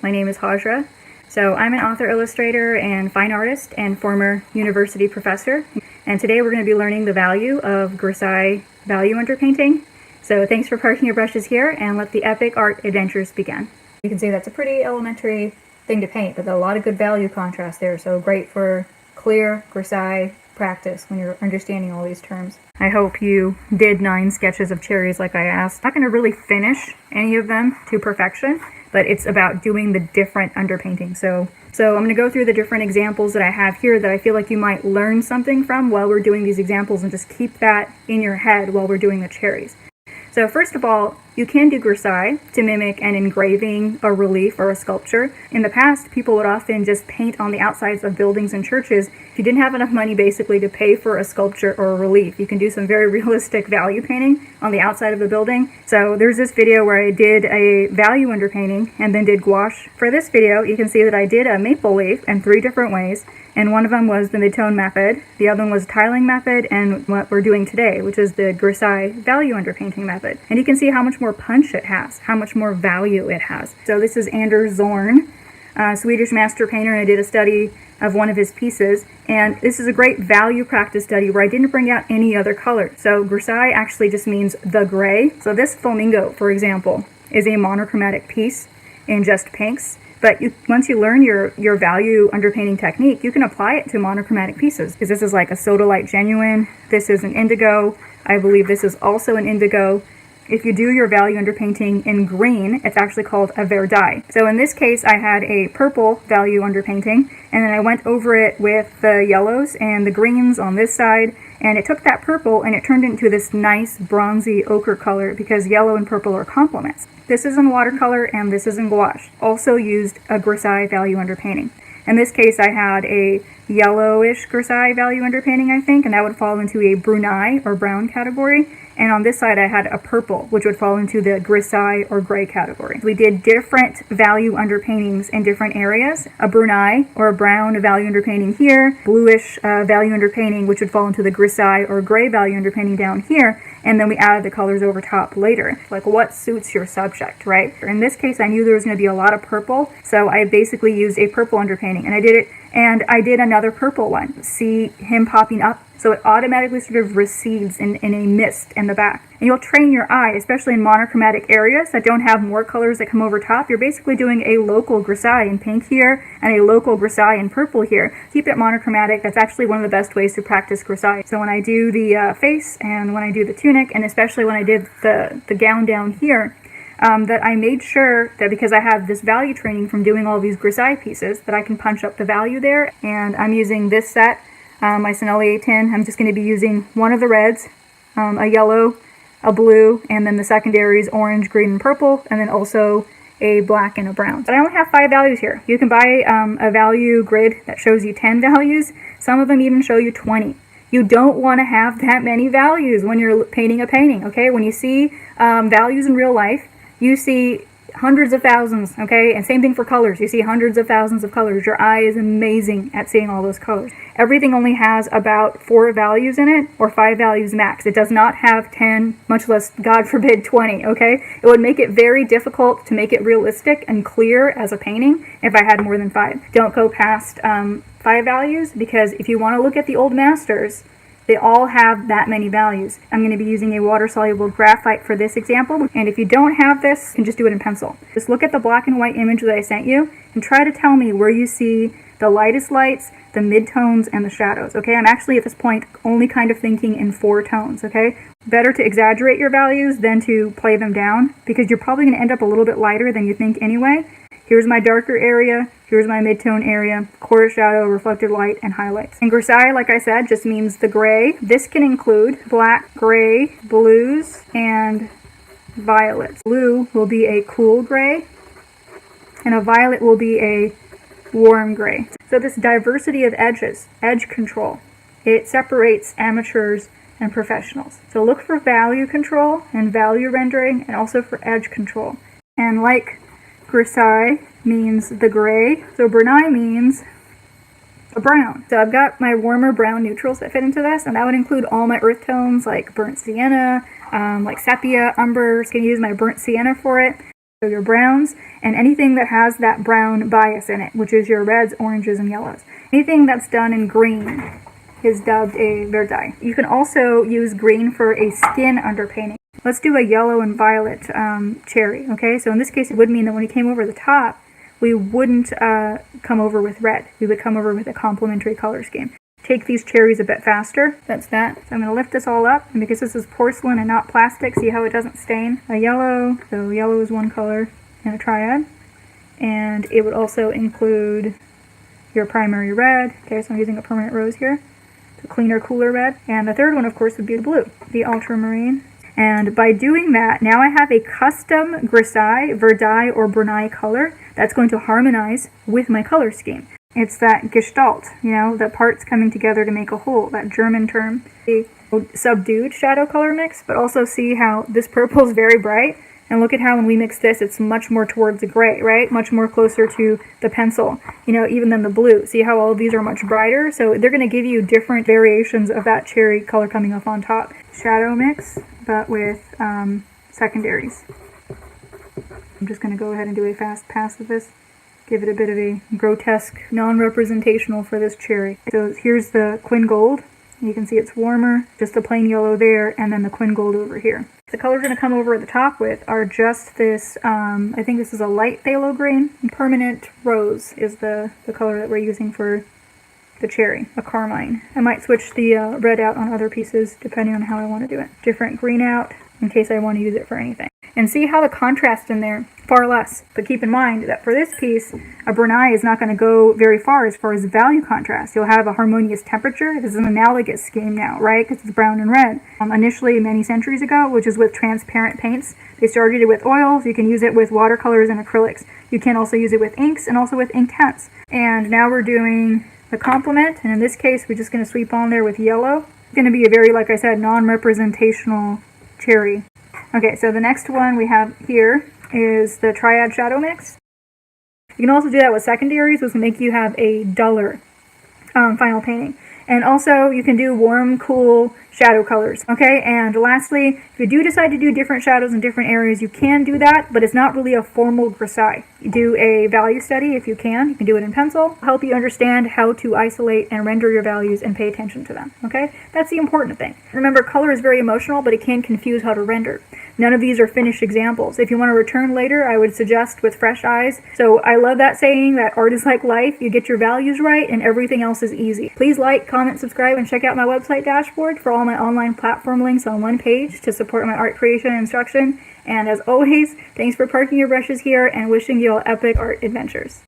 My name is Hajra. So I'm an author, illustrator, and fine artist and former university professor. And today we're going to be learning the value of Grisaille value underpainting. So thanks for parking your brushes here and let the epic art adventures begin. You can see that's a pretty elementary thing to paint, but a lot of good value contrast there. So great for clear Grisaille practice when you're understanding all these terms. I hope you did 9 sketches of cherries like I asked. I'm not going to really finish any of them to perfection, but it's about doing the different underpainting. So I'm going to go through the different examples that I have here that I feel like you might learn something from while we're doing these examples, and just keep that in your head while we're doing the cherries. So first of all, you can do Grisaille to mimic an engraving, a relief, or a sculpture. In the past, people would often just paint on the outsides of buildings and churches. If you didn't have enough money basically to pay for a sculpture or a relief, you can do some very realistic value painting on the outside of a building. So there's this video where I did a value underpainting and then did gouache. For this video, you can see that I did a maple leaf in 3 different ways. And one of them was the mid-tone method, the other one was tiling method, and what we're doing today, which is the Grisaille value underpainting method. And you can see how much more punch it has, how much more value it has. So this is Anders Zorn, Swedish master painter, and I did a study of one of his pieces. And this is a great value practice study where I didn't bring out any other color. So Grisaille actually just means the gray. So this flamingo, for example, is a monochromatic piece in just pinks. But once you learn your value underpainting technique, you can apply it to monochromatic pieces. Because this is like a Sodalite Genuine. This is an indigo. I believe this is also an indigo. If you do your value underpainting in green, it's actually called a verdie. So in this case, I had a purple value underpainting, and then I went over it with the yellows and the greens on this side, and it took that purple and it turned into this nice bronzy ochre color because yellow and purple are complements. This is in watercolor and this is in gouache. Also used a Grisaille value underpainting. In this case, I had a yellowish Grisaille value underpainting, I think, and that would fall into a brunei or brown category. And on this side, I had a purple, which would fall into the Grisaille or gray category. We did different value underpaintings in different areas. A brunei or a brown value underpainting here, bluish value underpainting, which would fall into the Grisaille or gray value underpainting down here. And then we added the colors over top later. Like what suits your subject, right? In this case, I knew there was going to be a lot of purple, so I basically used a purple underpainting. And I did it, and I did another purple one. See him popping up? So it automatically sort of recedes in a mist in the back. And you'll train your eye, especially in monochromatic areas that don't have more colors that come over top. You're basically doing a local Grisaille in pink here and a local Grisaille in purple here. Keep it monochromatic. That's actually one of the best ways to practice Grisaille. So when I do the face and when I do the tunic, and especially when I did the gown down here, that I made sure that because I have this value training from doing all these Grisaille pieces, that I can punch up the value there. And I'm using this set. My Sennelier tin. I'm just going to be using one of the reds, a yellow, a blue, and then the secondaries orange, green, and purple, and then also a black and a brown. But I only have 5 values here. You can buy a value grid that shows you 10 values. Some of them even show you 20. You don't want to have that many values when you're painting a painting, okay? When you see values in real life, you see hundreds of thousands, okay? And same thing for colors. You see hundreds of thousands of colors. Your eye is amazing at seeing all those colors. Everything only has about 4 values in it, or 5 values max. It does not have 10, much less, God forbid, 20, okay? It would make it very difficult to make it realistic and clear as a painting if I had more than 5. Don't go past 5 values, because if you want to look at the old masters, they all have that many values. I'm going to be using a water-soluble graphite for this example. And if you don't have this, you can just do it in pencil. Just look at the black and white image that I sent you and try to tell me where you see the lightest lights, the mid-tones, and the shadows, okay? I'm actually at this point only kind of thinking in 4 tones, okay? Better to exaggerate your values than to play them down, because you're probably going to end up a little bit lighter than you think anyway. Here's my darker area, here's my mid-tone area, core shadow, reflected light, and highlights. And Grisaille, like I said, just means the gray. This can include black, gray, blues, and violets. Blue will be a cool gray, and a violet will be a warm gray. So this diversity of edges, edge control, it separates amateurs and professionals. So look for value control and value rendering, and also for edge control. And like Grisaille means the gray, so brunei means a brown. So I've got my warmer brown neutrals that fit into this, and that would include all my earth tones like burnt sienna, like sepia, umber. I'm going to use my burnt sienna for it. So your browns and anything that has that brown bias in it, which is your reds, oranges, and yellows. Anything that's done in green is dubbed a Grisaille. You can also use green for a skin underpainting. Let's do a yellow and violet cherry, okay? So in this case, it would mean that when we came over the top, we wouldn't come over with red. We would come over with a complementary color scheme. Take these cherries a bit faster. That's that. So I'm going to lift this all up, and because this is porcelain and not plastic, see how it doesn't stain? A yellow, so yellow is one color in a triad. And it would also include your primary red. Okay, so I'm using a permanent rose here. The cleaner, cooler red. And the third one, of course, would be the blue, the ultramarine. And by doing that, now I have a custom Grisaille, Verdi, or Brunei color that's going to harmonize with my color scheme. It's that Gestalt, you know, the parts coming together to make a whole, that German term. The subdued shadow color mix, but also see how this purple is very bright. And look at how when we mix this, it's much more towards the gray, right? Much more closer to the pencil, you know, even than the blue. See how all of these are much brighter? So they're going to give you different variations of that cherry color coming up on top. Shadow mix, but with secondaries. I'm just going to go ahead and do a fast pass of this. Give it a bit of a grotesque, non-representational for this cherry. So here's the Quin Gold. You can see it's warmer, just a plain yellow there, and then the Quin Gold over here. The colors we're going to come over the top with are just this, I think this is a light phthalo green. Permanent rose is the color that we're using for the cherry, a carmine. I might switch the red out on other pieces depending on how I want to do it. Different green out in case I want to use it for anything. And see how the contrast in there, far less. But keep in mind that for this piece, a Brunei is not going to go very far as value contrast. You'll have a harmonious temperature. This is an analogous scheme now, right? Because it's brown and red. Initially, many centuries ago, which is with transparent paints, they started it with oils. You can use it with watercolors and acrylics. You can also use it with inks and also with Inktense. And now we're doing the complement. And in this case, we're just going to sweep on there with yellow. It's going to be a very, like I said, non-representational cherry. Okay, so the next one we have here is the Triad Shadow Mix. You can also do that with secondaries, which will make you have a duller final painting. And also, you can do warm, cool shadow colors. Okay, and lastly, if you do decide to do different shadows in different areas, you can do that, but it's not really a formal Grisaille. You do a value study if you can. You can do it in pencil. Help you understand how to isolate and render your values and pay attention to them. Okay, that's the important thing. Remember, color is very emotional, but it can confuse how to render. None of these are finished examples. If you want to return later, I would suggest with fresh eyes. So I love that saying that art is like life. You get your values right and everything else is easy. Please like, comment, subscribe, and check out my website dashboard for all my online platform links on one page to support my art creation and instruction. And as always, thanks for parking your brushes here and wishing you all epic art adventures.